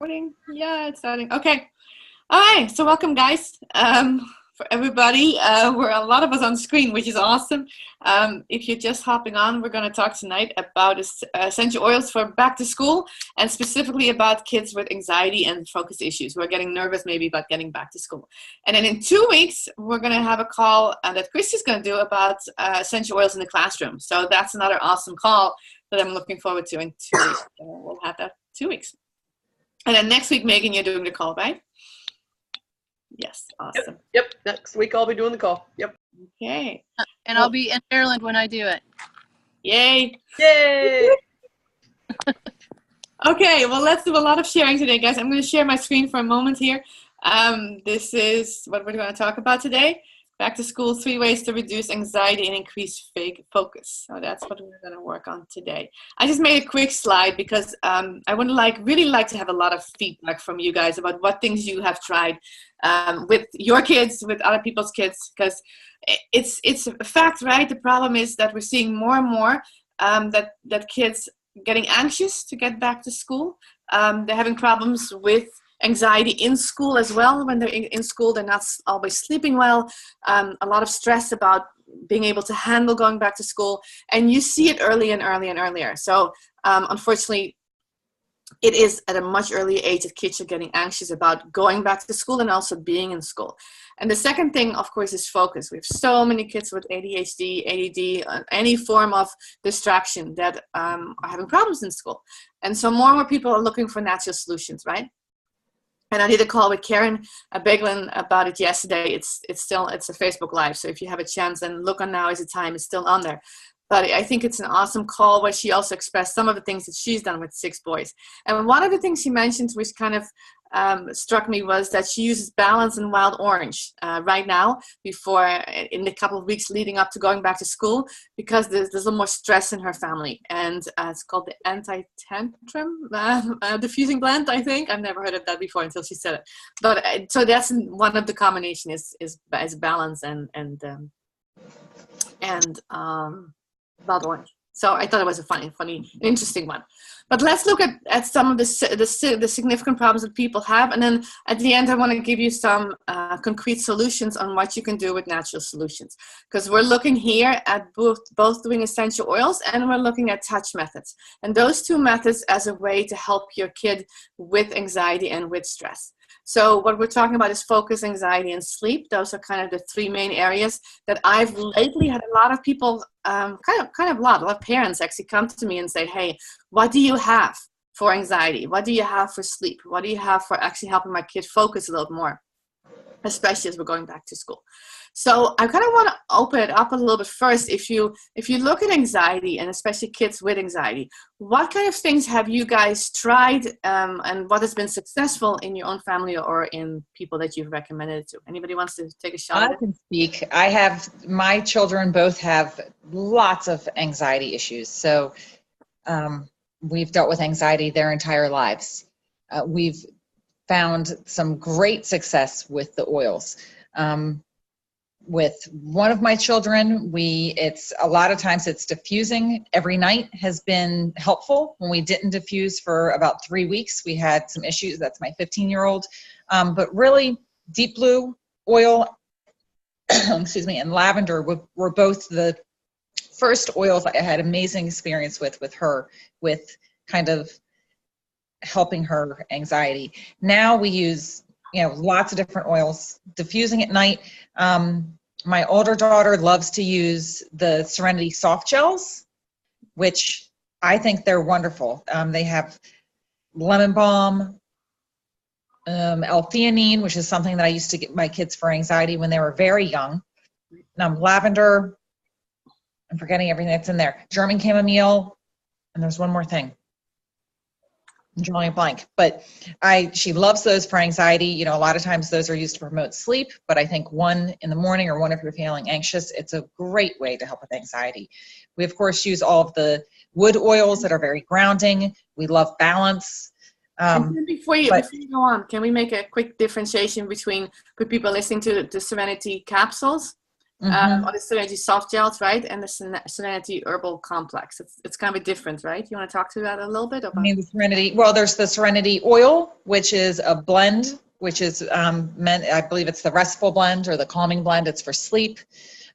Recording? Yeah, it's starting. Okay. All right. So welcome, guys. For everybody, we're a lot of us on screen, which is awesome. If you're just hopping on, we're going to talk tonight about essential oils for back to school, and specifically about kids with anxiety and focus issues. We're getting nervous maybe about getting back to school. And then in 2 weeks, we're going to have a call that Christy's going to do about essential oils in the classroom. So that's another awesome call that I'm looking forward to in 2 weeks. We'll have that 2 weeks. And then next week, Megan, you're doing the call, right? Yes, awesome. Yep. Next week I'll be doing the call. Yep. Okay. And I'll be in Maryland when I do it. Yay. Yay! Okay, well, let's do a lot of sharing today, guys. I'm going to share my screen for a moment here. This is what we're going to talk about today. Back to school, 3 ways to reduce anxiety and increase focus. So that's what we're going to work on today. I just made a quick slide because I would really like to have a lot of feedback from you guys about what things you have tried with your kids, with other people's kids, because it's a fact, right? The problem is that we're seeing more and more that kids getting anxious to get back to school. They're having problems with anxiety in school as well. When they're in school, they're not always sleeping well. A lot of stress about being able to handle going back to school. And you see it early and earlier. So unfortunately, it is at a much earlier age that kids are getting anxious about going back to school and also being in school. And the second thing, of course, is focus. We have so many kids with ADHD, ADD, any form of distraction that are having problems in school. And so more and more people are looking for natural solutions, right? And I did a call with Karen Beglin about it yesterday. It's a Facebook Live. So if you have a chance, then look on Now Is the Time. It's still on there. But I think it's an awesome call where she also expressed some of the things that she's done with 6 boys. And one of the things she mentioned, which kind of struck me, was that she uses balance and wild orange right now before in the couple of weeks leading up to going back to school, because there's a little more stress in her family. And it's called the anti-tantrum diffusing blend, I think. I've never heard of that before until she said it. But so that's one of the combination is balance and wild orange. So I thought it was a funny, interesting one. But let's look at some of the significant problems that people have. And then at the end, I want to give you some concrete solutions on what you can do with natural solutions. Because we're looking here at both doing essential oils, and we're looking at touch methods. And those 2 methods as a way to help your kid with anxiety and with stress. So what we're talking about is focus, anxiety, and sleep. Those are kind of the 3 main areas that I've lately had a lot of people, a lot of parents actually come to me and say, hey, what do you have for anxiety? What do you have for sleep? What do you have for actually helping my kid focus a little more, especially as we're going back to school? So I kind of want to open it up a little bit first. If you look at anxiety, and especially kids with anxiety, what kind of things have you guys tried, and what has been successful in your own family or in people that you've recommended it to? Anybody wants to take a shot at it? I can speak. My children both have lots of anxiety issues. So we've dealt with anxiety their entire lives. We've found some great success with the oils. With one of my children, it's a lot of times it's diffusing every night has been helpful. When we didn't diffuse for about 3 weeks, we had some issues. That's my 15-year-old. But really, deep blue oil, excuse me, and lavender were both the first oils I had amazing experience with her, with kind of helping her anxiety. Now we use lots of different oils, diffusing at night. My older daughter loves to use the Serenity soft gels, which I think they're wonderful. They have lemon balm, L-theanine, which is something that I used to get my kids for anxiety when they were very young. Lavender, I'm forgetting everything that's in there. German chamomile, and there's one more thing. I'm drawing a blank, but she loves those for anxiety. A lot of times those are used to promote sleep, but I think one in the morning or one if you're feeling anxious, it's a great way to help with anxiety. We of course use all of the wood oils that are very grounding. We love balance. Before you go on, can we make a quick differentiation between, for people listening to the Serenity capsules? Or the Serenity Soft Gels, right? And the Serenity Herbal Complex. It's kind of different, right? You want to talk to that a little bit? About? I mean, the Serenity, well, there's the Serenity Oil, which is a blend, which is meant, I believe it's the restful blend or the calming blend. It's for sleep.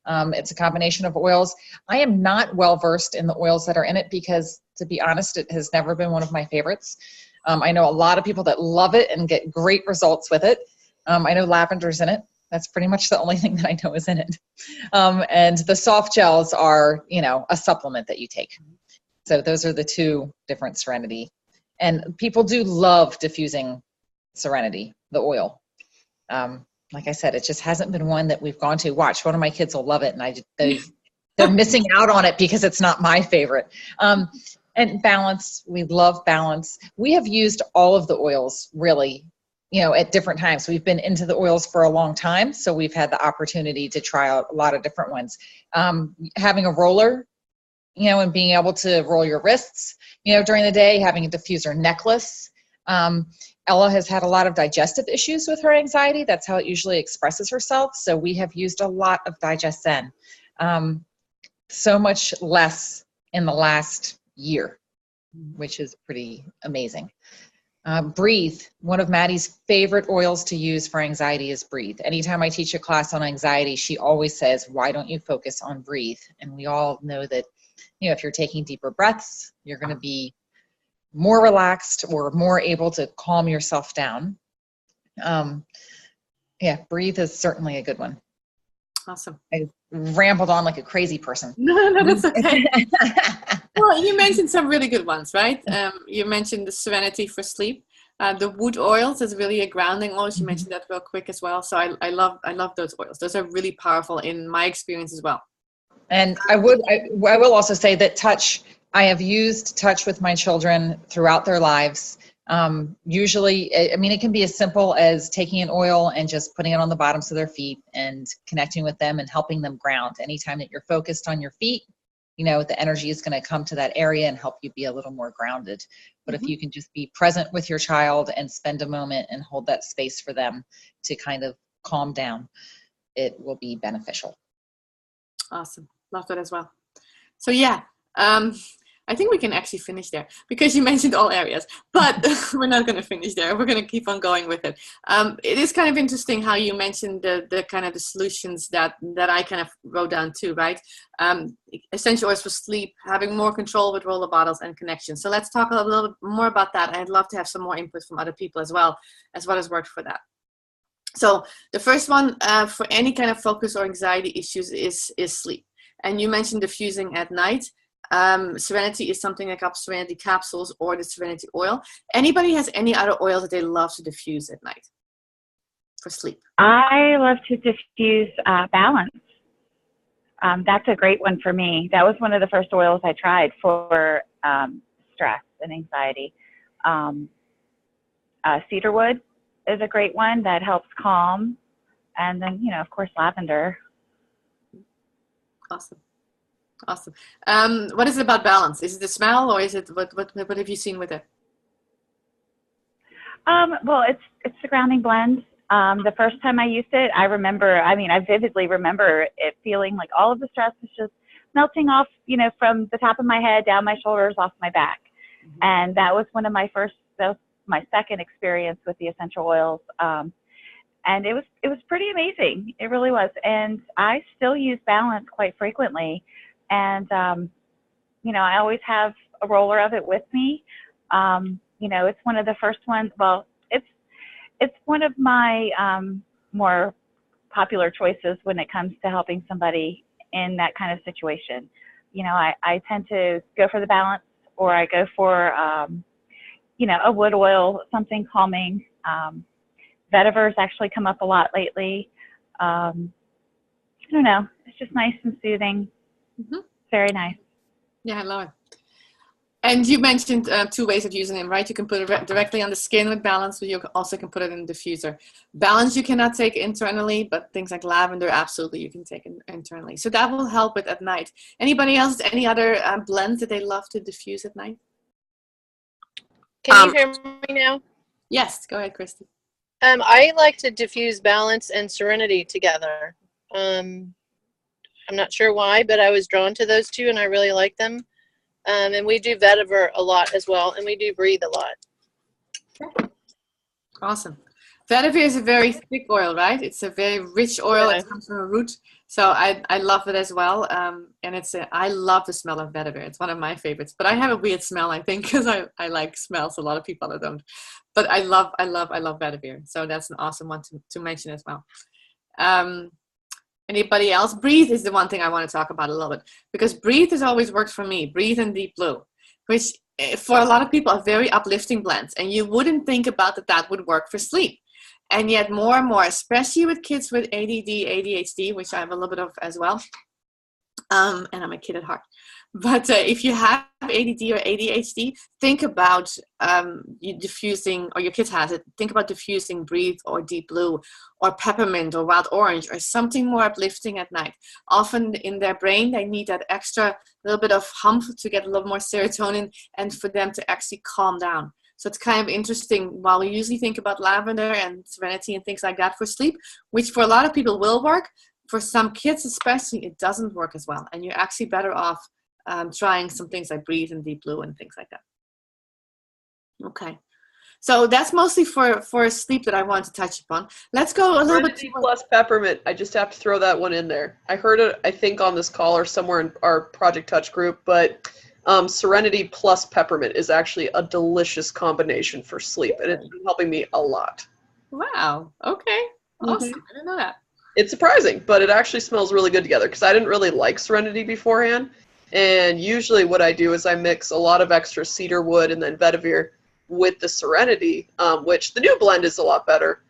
It's a combination of oils. I am not well versed in the oils that are in it because, to be honest, it has never been one of my favorites. I know a lot of people that love it and get great results with it. I know lavender's in it. That's pretty much the only thing that I know is in it. And the soft gels are, a supplement that you take. So those are the two different Serenity. And people do love diffusing Serenity, the oil. Like I said, it just hasn't been one that we've gone to. Watch, one of my kids will love it, and they're missing out on it because it's not my favorite. And Balance, we love Balance. We have used all of the oils, really, at different times. We've been into the oils for a long time, so we've had the opportunity to try out a lot of different ones. Having a roller, and being able to roll your wrists, during the day, having a diffuser necklace. Ella has had a lot of digestive issues with her anxiety. That's how it usually expresses herself. So we have used a lot of Digesten. So much less in the last year, which is pretty amazing. Breathe. One of Maddie's favorite oils to use for anxiety is Breathe. Anytime I teach a class on anxiety, she always says, why don't you focus on Breathe? And we all know that, if you're taking deeper breaths, you're going to be more relaxed or more able to calm yourself down. Breathe is certainly a good one. Awesome. I rambled on like a crazy person. No, that's okay. Well, you mentioned some really good ones, right? You mentioned the Serenity for sleep. The wood oils is really a grounding oil. You mentioned that real quick as well. So I love those oils. Those are really powerful in my experience as well. And I will also say that touch, I have used touch with my children throughout their lives. Usually, it can be as simple as taking an oil and just putting it on the bottoms of their feet and connecting with them and helping them ground. Anytime that you're focused on your feet, the energy is going to come to that area and help you be a little more grounded. But if you can just be present with your child and spend a moment and hold that space for them to kind of calm down, it will be beneficial. Awesome. Love that as well. So I think we can actually finish there because you mentioned all areas, but we're not going to finish there. We're going to keep on going with it. It is kind of interesting how you mentioned the kind of the solutions that I kind of wrote down too, right? Essential oils for sleep, having more control with roller bottles and connection. So let's talk a little bit more about that. I'd love to have some more input from other people as well as what has worked for that. So the first one for any kind of focus or anxiety issues is sleep. And you mentioned diffusing at night. Serenity is something like Serenity capsules or the Serenity oil. Anybody has any other oils that they love to diffuse at night for sleep? I love to diffuse Balance. That's a great one for me. That was one of the first oils I tried for stress and anxiety. Cedarwood is a great one that helps calm. And then, of course, lavender. Awesome. What is it about Balance? Is it the smell, or is it what have you seen with it? Well, it's the grounding blend. The first time I used it, I vividly remember it feeling like all of the stress was just melting off, from the top of my head, down my shoulders, off my back. And that was my second experience with the essential oils. And it was pretty amazing. It really was. And I still use Balance quite frequently. And, I always have a roller of it with me. It's one of the first ones. Well, it's one of my more popular choices when it comes to helping somebody in that kind of situation. I tend to go for the Balance, or I go for, a wood oil, something calming. Vetiver's actually come up a lot lately. I don't know. It's just nice and soothing. Very nice. Yeah, I love it. And you mentioned 2 ways of using it, right? You can put it directly on the skin with Balance, but you also can put it in the diffuser. Balance you cannot take internally, but things like lavender, absolutely, you can take internally. So that will help with at night. Anybody else, any other blends that they love to diffuse at night? Can you hear me now? Yes, go ahead, Christy. I like to diffuse Balance and Serenity together. I'm not sure why, but I was drawn to those two and I really like them. And we do vetiver a lot as well, and we do breathe a lot. Awesome. Vetiver is a very thick oil, right? It's a very rich oil. Yeah. It comes from a root. So I love it as well. And I love the smell of vetiver. It's one of my favorites. But I have a weird smell, I think, because I like smells. A lot of people don't. But I love vetiver. So that's an awesome one to mention as well. Anybody else? Breathe is the one thing I want to talk about a little bit, because breathe has always worked for me. Breathe and Deep Blue, which for a lot of people are very uplifting blends, and you wouldn't think about that would work for sleep. And yet more and more, especially with kids with ADD, ADHD, which I have a little bit of as well, and I'm a kid at heart. But if you have ADD or ADHD, think about you diffusing, or your kid has it, think about diffusing Breathe or Deep Blue or Peppermint or Wild Orange or something more uplifting at night. Often in their brain, they need that extra little bit of hump to get a little more serotonin and for them to actually calm down. So it's kind of interesting. While we usually think about lavender and serenity and things like that for sleep, which for a lot of people will work, for some kids especially, it doesn't work as well. And you're actually better off trying some things like Breathe and Deep Blue and things like that. Okay. So that's mostly for sleep that I want to touch upon. Let's go a little bit plus peppermint. I just have to throw that one in there. I heard it, I think, on this call or somewhere in our Project Touch group, but Serenity plus peppermint is actually a delicious combination for sleep, and it's been helping me a lot. Wow. Okay. Awesome. I didn't know that. It's surprising, but it actually smells really good together, because I didn't really like Serenity beforehand. And usually what I do is I mix a lot of extra cedar wood and then vetiver with the Serenity, which the new blend is a lot better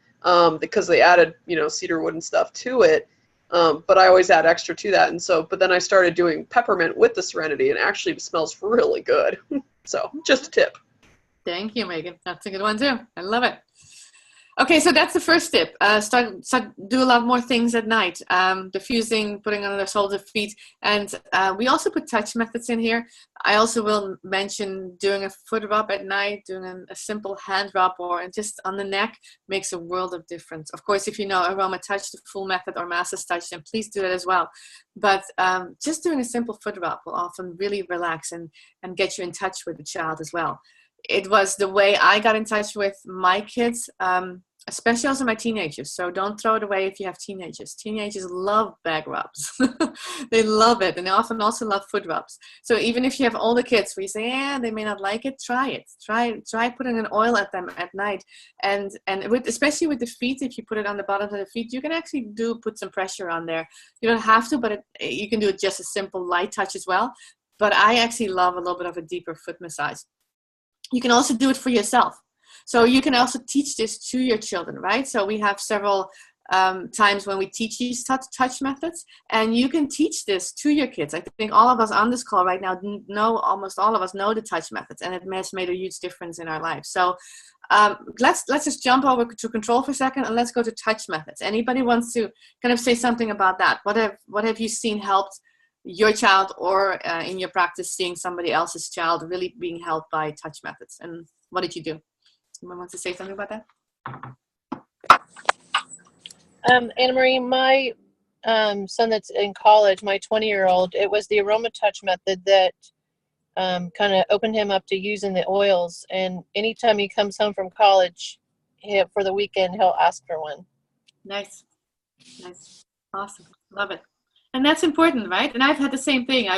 because they added, cedar wood and stuff to it. But I always add extra to that. And so, but then I started doing peppermint with the Serenity, and actually it smells really good. So just a tip. Thank you, Megan. That's a good one too. I love it. Okay, so that's the first tip. Start do a lot more things at night. Diffusing, putting on the soles of feet, and we also put touch methods in here. I also will mention doing a foot rub at night, doing a simple hand rub or just on the neck makes a world of difference. Of course, if you know Aroma Touch, the full method, or Master's Touch, then please do that as well. But just doing a simple foot rub will often really relax and get you in touch with the child as well. It was the way I got in touch with my kids, especially also my teenagers. So don't throw it away if you have teenagers. Teenagers love back rubs. They love it. And they often also love foot rubs. So even if you have older kids where you say, yeah, they may not like it, try it. Try putting an oil at them at night. And especially with the feet, if you put it on the bottom of the feet, you can actually put some pressure on there. You don't have to, but you can do it just a simple light touch as well. But I actually love a little bit of a deeper foot massage. You can also do it for yourself. So you can also teach this to your children, right? So we have several times when we teach these touch methods, and you can teach this to your kids. I think all of us on this call right now almost all of us know the touch methods, and it has made a huge difference in our lives. So let's just jump over to control for a second, and let's go to touch methods. Anybody wants to kind of say something about that? What have you seen helped your child, or in your practice seeing somebody else's child really being helped by touch methods, and what did you do? Someone wants to say something about that? Annemarie, my son that's in college, my 20-year-old, it was the Aroma Touch method that kind of opened him up to using the oils. And anytime he comes home from college for the weekend, he'll ask for one. Nice. Awesome. Love it. And that's important, right? And I've had the same thing.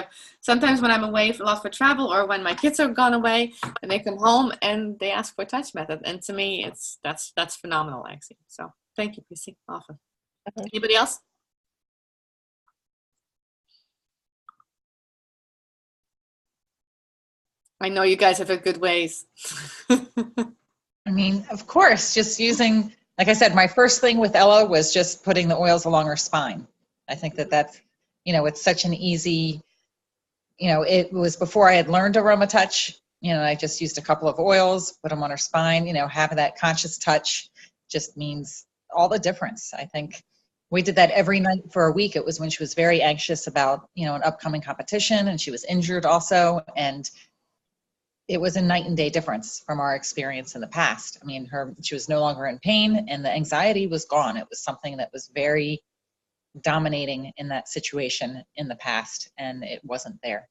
Sometimes when I'm away a lot for travel, or when my kids are gone away and they come home and they ask for a touch method. And to me, that's phenomenal, actually. So thank you, Chrissy. Awesome. Anybody else? I know you guys have good ways. I mean, of course, just using, like I said, my first thing with Ella was just putting the oils along her spine. I think that's, it's such an easy, it was before I had learned Aroma Touch. I just used a couple of oils, put them on her spine. Having that conscious touch just means all the difference. I think we did that every night for a week. It was when she was very anxious about, an upcoming competition, and she was injured also. And it was a night and day difference from our experience in the past. I mean, she was no longer in pain, and the anxiety was gone. It was something that was very dominating in that situation in the past, and it wasn't there.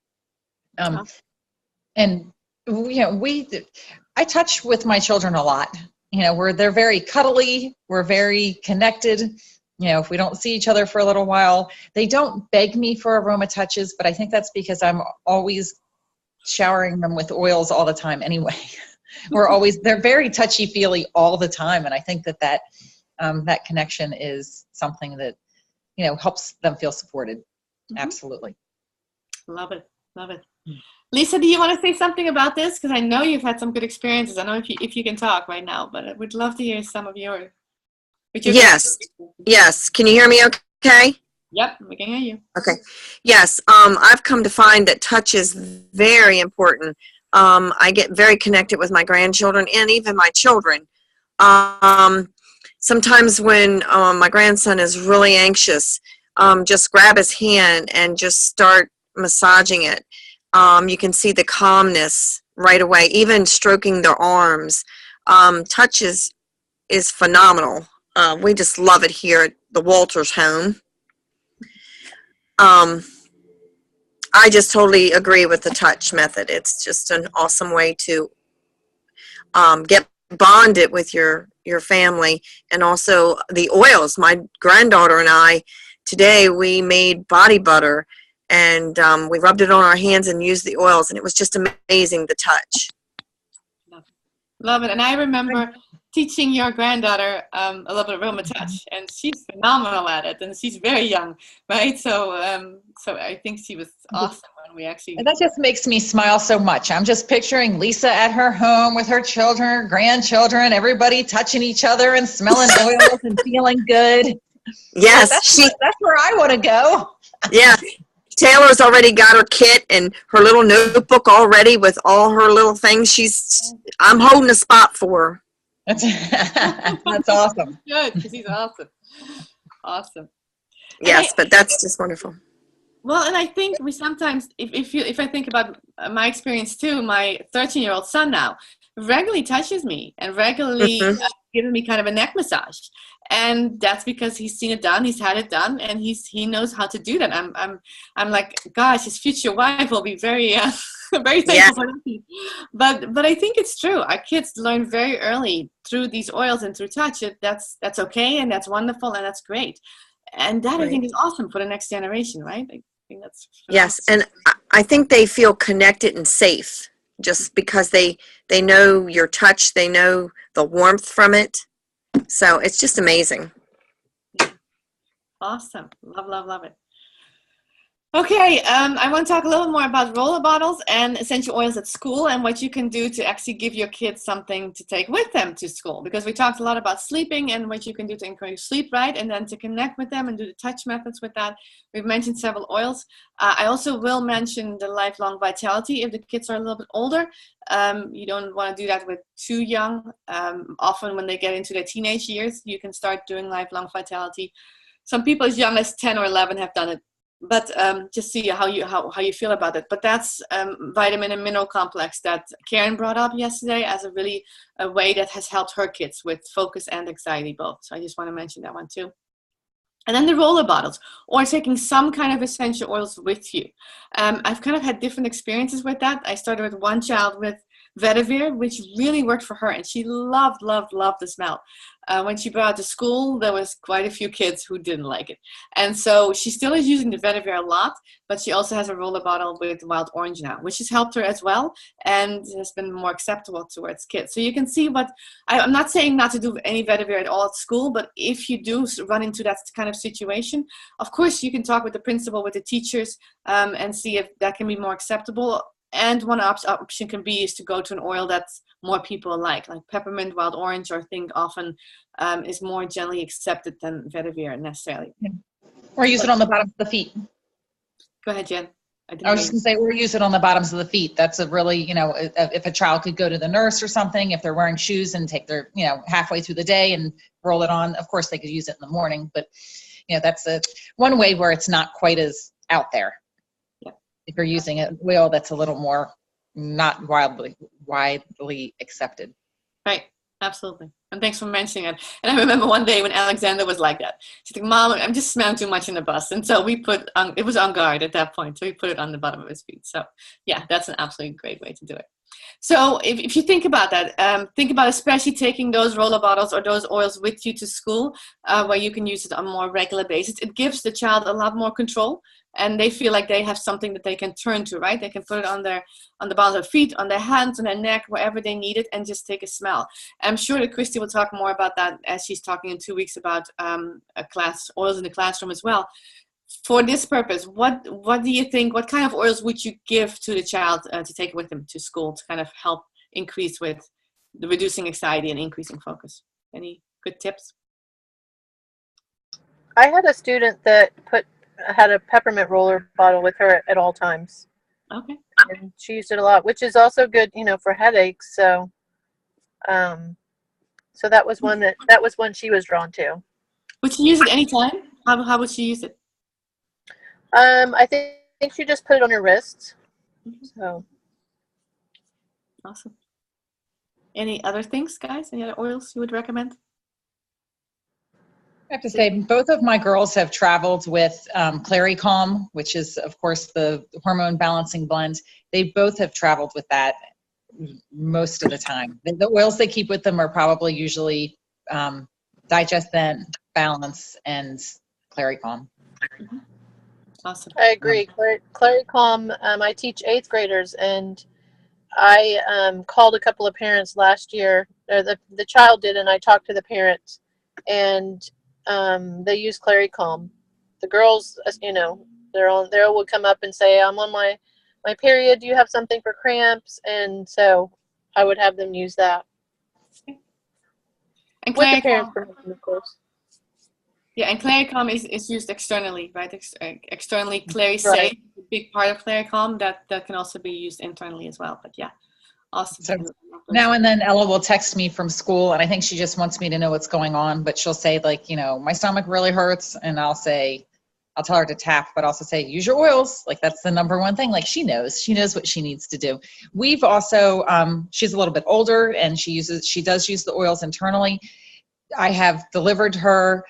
And I touch with my children a lot. They're very cuddly. We're very connected. If we don't see each other for a little while, they don't beg me for aroma touches, but I think that's because I'm always showering them with oils all the time anyway. They're very touchy-feely all the time, and I think that connection is something that, helps them feel supported. Mm-hmm. Absolutely. Love it. Love it. Lisa, do you want to say something about this? Because I know you've had some good experiences. I don't know if you can talk right now, but I would love to hear some of yours. Yes. Yes. Can you hear me okay? Yep, we can hear you. Okay. Yes. I've come to find that touch is very important. I get very connected with my grandchildren and even my children. Sometimes when my grandson is really anxious, just grab his hand and just start massaging it. You can see the calmness right away, even stroking their arms. Touch is phenomenal. We just love it here at the Walters home. I just totally agree with the touch method. It's just an awesome way to get bonded with your family. And also the oils. My granddaughter and I, today we made body butter, and we rubbed it on our hands and used the oils, and it was just amazing, the touch. Love it. And I remember teaching your granddaughter a little bit of aroma touch, and she's phenomenal at it, and she's very young, right? So I think she was awesome when we actually. And that just makes me smile so much. I'm just picturing Lisa at her home with her children, her grandchildren, everybody touching each other and smelling oils and feeling good. Yes, that's where I want to go. Yeah. Taylor's already got her kit and her little notebook already with all her little things. I'm holding a spot for her. That's awesome. Good, because he's awesome. Awesome. Yes, but that's just wonderful. Well, and I think we sometimes, if I think about my experience too, my 13-year-old son now regularly touches me and regularly gives me kind of a neck massage. And that's because he's seen it done, he's had it done, and he knows how to do that. I'm like, gosh, his future wife will be very very thankful for that. But I think it's true. Our kids learn very early through these oils and through touch. That's okay, and that's wonderful, and that's great. And that I think is awesome for the next generation, right? I think that's yes, and I think they feel connected and safe just because they know your touch, they know the warmth from it. So it's just amazing. Awesome. Love it. Okay, I want to talk a little more about roller bottles and essential oils at school and what you can do to actually give your kids something to take with them to school. Because we talked a lot about sleeping and what you can do to encourage sleep, right? And then to connect with them and do the touch methods with that. We've mentioned several oils. I also will mention the lifelong vitality if the kids are a little bit older. You don't want to do that with too young. Often when they get into their teenage years, you can start doing lifelong vitality. Some people as young as 10 or 11 have done it. But just see how you feel about it. But that's vitamin and mineral complex that Karen brought up yesterday as a way that has helped her kids with focus and anxiety both. So I just want to mention that one too. And then the roller bottles, or taking some kind of essential oils with you. I've kind of had different experiences with that. I started with one child with vetiver, which really worked for her, and she loved the smell. When she brought it to school, there was quite a few kids who didn't like it. And so she still is using the vetiver a lot, but she also has a roller bottle with wild orange now, which has helped her as well and has been more acceptable towards kids. So you can see I'm not saying not to do any vetiver at all at school, but if you do run into that kind of situation, of course you can talk with the principal, with the teachers, and see if that can be more acceptable. And one option can be is to go to an oil that's more people like peppermint, wild orange, or I think often is more generally accepted than vetiver necessarily. Or use it on the bottoms of the feet. Go ahead, Jen. I was just going to say, or use it on the bottoms of the feet. That's a really, if a child could go to the nurse or something, if they're wearing shoes and take their, halfway through the day and roll it on. Of course, they could use it in the morning, but, that's one way where it's not quite as out there. If you're using an oil that's a little more not widely accepted. Right. Absolutely. And thanks for mentioning it. And I remember one day when Alexander was like that. She's like, Mom, I'm just smelling too much in the bus. And so we put on, it was on guard at that point. So we put it on the bottom of his feet. So yeah, that's an absolutely great way to do it. So if you think about that, think about especially taking those roller bottles or those oils with you to school, where you can use it on a more regular basis. It gives the child a lot more control, and they feel like they have something that they can turn to, right? They can put it on the bottom of their feet, on their hands, on their neck, wherever they need it, and just take a smell. I'm sure that Christy will talk more about that as she's talking in 2 weeks about oils in the classroom as well. For this purpose, what do you think, what kind of oils would you give to the child to take with them to school to kind of help increase with the reducing anxiety and increasing focus? Any good tips? I had a student that had a peppermint roller bottle with her at all times. Okay. And she used it a lot, which is also good, for headaches. So, so that was one she was drawn to. Would she use it anytime? How would she use it? I think she just put it on her wrist. So awesome. Any other things, guys? Any other oils you would recommend? I have to say, both of my girls have traveled with Clary Calm, which is, of course, the hormone balancing blend. They both have traveled with that most of the time. The oils they keep with them are probably usually Digest Then, Balance, and Clary Calm. Mm-hmm. Awesome. I agree. Clary Calm, I teach 8th graders, and I called a couple of parents last year. Or the child did, and I talked to the parents, and they use Clary Calm. The girls, they would come up and say, "I'm on my period. Do you have something for cramps?" And so I would have them use that. And with the parents' permission, of course. Yeah, and Clary Calm is used externally, right? Externally, Clary Safe, Right. a big part of Clary Calm that can also be used internally as well. But yeah, awesome. So now and then Ella will text me from school, and I think she just wants me to know what's going on, but she'll say, like, my stomach really hurts, and I'll tell her to tap, but also say, use your oils. Like, that's the number one thing. Like, she knows what she needs to do. We've also, she's a little bit older, and she does use the oils internally. I have delivered her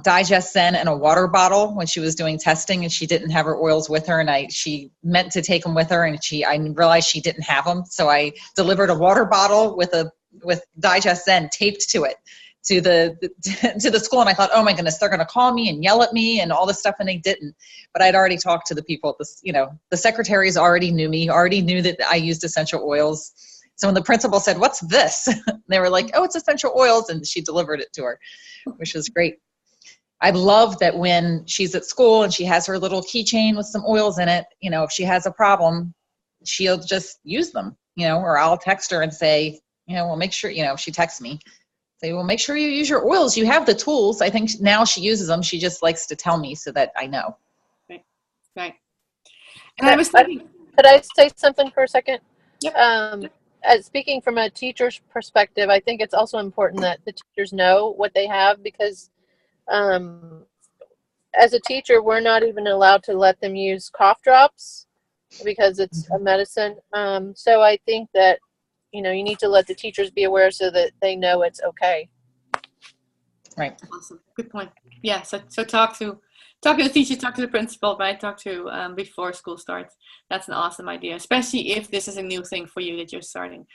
Digest Zen in a water bottle when she was doing testing, and she didn't have her oils with her, and she meant to take them with her, and I realized she didn't have them, so I delivered a water bottle with Digest Zen taped to it to the school, and I thought, oh my goodness, they're going to call me and yell at me and all this stuff, and they didn't. But I'd already talked to the people at this, the secretaries already knew me, already knew that I used essential oils. So when the principal said, "What's this?" they were like, "Oh, it's essential oils," and she delivered it to her, which was great. I love that when she's at school and she has her little keychain with some oils in it, if she has a problem, she'll just use them, or I'll text her and say, well, make sure, she texts me, say, well, make sure you use your oils. You have the tools. I think now she uses them. She just likes to tell me so that I know. Right. And I was thinking, could I say something for a second? Yep. Speaking from a teacher's perspective, I think it's also important that the teachers know what they have, because as a teacher, we're not even allowed to let them use cough drops because it's a medicine. So I think that, you need to let the teachers be aware so that they know it's okay. Right. Awesome. Good point. Yeah. So talk to the teacher, talk to the principal, right? Talk to before school starts. That's an awesome idea, especially if this is a new thing for you that you're starting.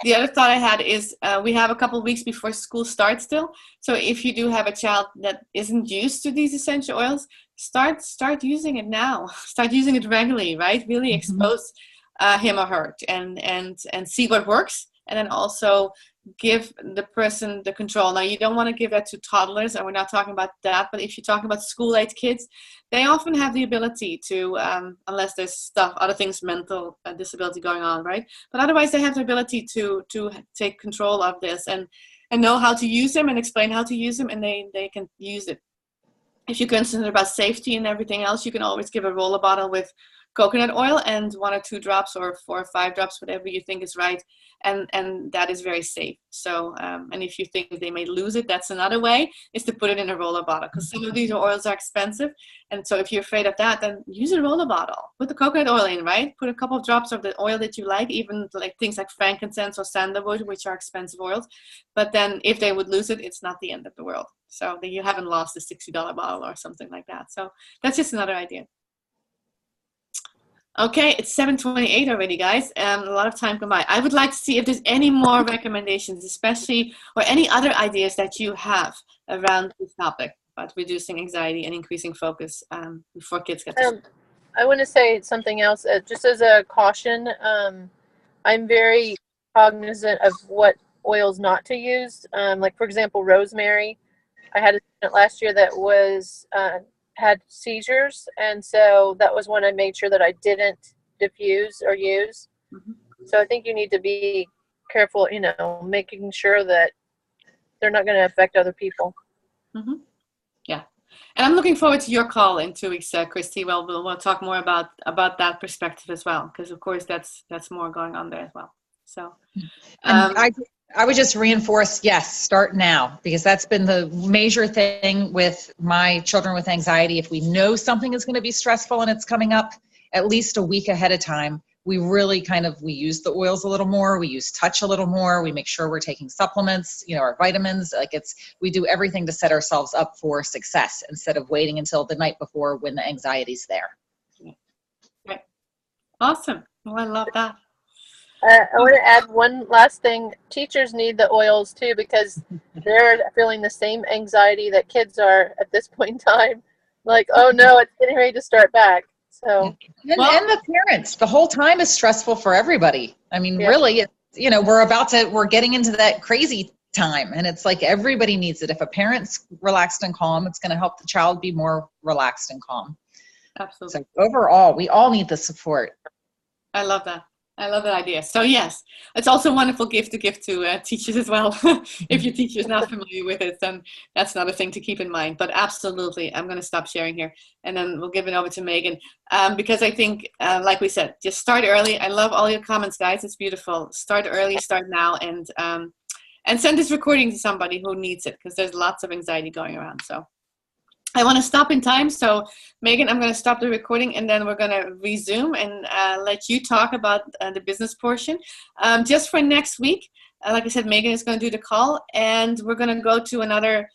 The other thought I had is we have a couple of weeks before school starts still. So if you do have a child that isn't used to these essential oils, start using it now. Start using it regularly, right? Really expose him or her and see what works, and then also give the person the control. Now, you don't want to give that to toddlers, and we're not talking about that, but if you're talking about school-age kids, they often have the ability to, unless there's other things, mental disability going on, right? But otherwise, they have the ability to take control of this and know how to use them and explain how to use them, and they can use it. If you're concerned about safety and everything else, you can always give a roller bottle with coconut oil and 1 or 2 drops or 4 or 5 drops, whatever you think is right. And that is very safe. So, and if you think they may lose it, that's another way, is to put it in a roller bottle, because some of these oils are expensive. And so if you're afraid of that, then use a roller bottle. Put the coconut oil in, right? Put a couple of drops of the oil that you like, even like things like frankincense or sandalwood, which are expensive oils. But then if they would lose it, it's not the end of the world. So then you haven't lost a $60 bottle or something like that. So that's just another idea. Okay, it's 7:28 already, guys. A lot of time combined. I would like to see if there's any more recommendations, especially, or any other ideas that you have around this topic about reducing anxiety and increasing focus before kids get to school. I want to say something else, just as a caution. I'm very cognizant of what oils not to use. Like, for example, rosemary. I had a student last year that was had seizures, and so that was one I made sure that I didn't diffuse or use. Mm-hmm. So I think you need to be careful, you know, making sure that they're not going to affect other people. Mm-hmm. Yeah, and I'm looking forward to your call in 2 weeks, Christy. Well, we'll talk more about that perspective as well, because of course that's more going on there as well. So I would just reinforce, yes, start now, because that's been the major thing with my children with anxiety. If we know something is going to be stressful and it's coming up at least a week ahead of time, we really we use the oils a little more, we use touch a little more, we make sure we're taking supplements, you know, our vitamins, we do everything to set ourselves up for success instead of waiting until the night before when the anxiety's there. Okay. Awesome. Well, I love that. I want to add one last thing. Teachers need the oils too, because they're feeling the same anxiety that kids are at this point in time. Like, oh no, it's getting ready to start back. So, and the parents, the whole time is stressful for everybody. I mean, yeah. Really, you know, we're getting into that crazy time, and it's like everybody needs it. If a parent's relaxed and calm, it's going to help the child be more relaxed and calm. Absolutely. So overall, we all need the support. I love that. I love that idea. So yes, it's also a wonderful gift to give to teachers as well. If your teacher is not familiar with it, then that's another thing to keep in mind. But absolutely, I'm going to stop sharing here, and then we'll give it over to Megan, because I think, like we said, just start early. I love all your comments, guys. It's beautiful. Start early, start now, and send this recording to somebody who needs it, because there's lots of anxiety going around. So I want to stop in time. So Megan, I'm going to stop the recording, and then we're going to resume and let you talk about the business portion. Just for next week, like I said, Megan is going to do the call, and we're going to go to another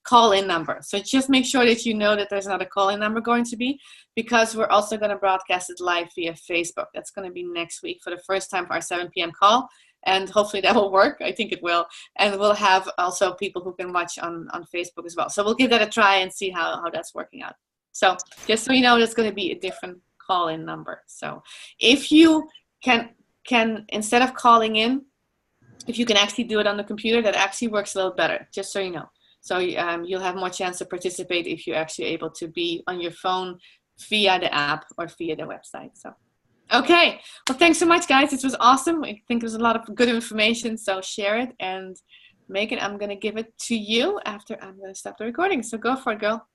call-in number. So just make sure that you know that there's another call-in number going to be, because we're also going to broadcast it live via Facebook. That's going to be next week for the first time for our 7 p.m. call. And hopefully that will work. I think it will. And we'll have also people who can watch on Facebook as well. So we'll give that a try and see how that's working out. So just so you know, there's going to be a different call-in number. So if you can instead of calling in, if you can actually do it on the computer, that actually works a little better, just so you know. So you'll have more chance to participate if you're actually able to be on your phone via the app or via the website. So. Okay, well, thanks so much, guys. This was awesome. I think there's a lot of good information, so share it. And Megan, I'm going to give it to you after I'm going to stop the recording. So go for it, girl.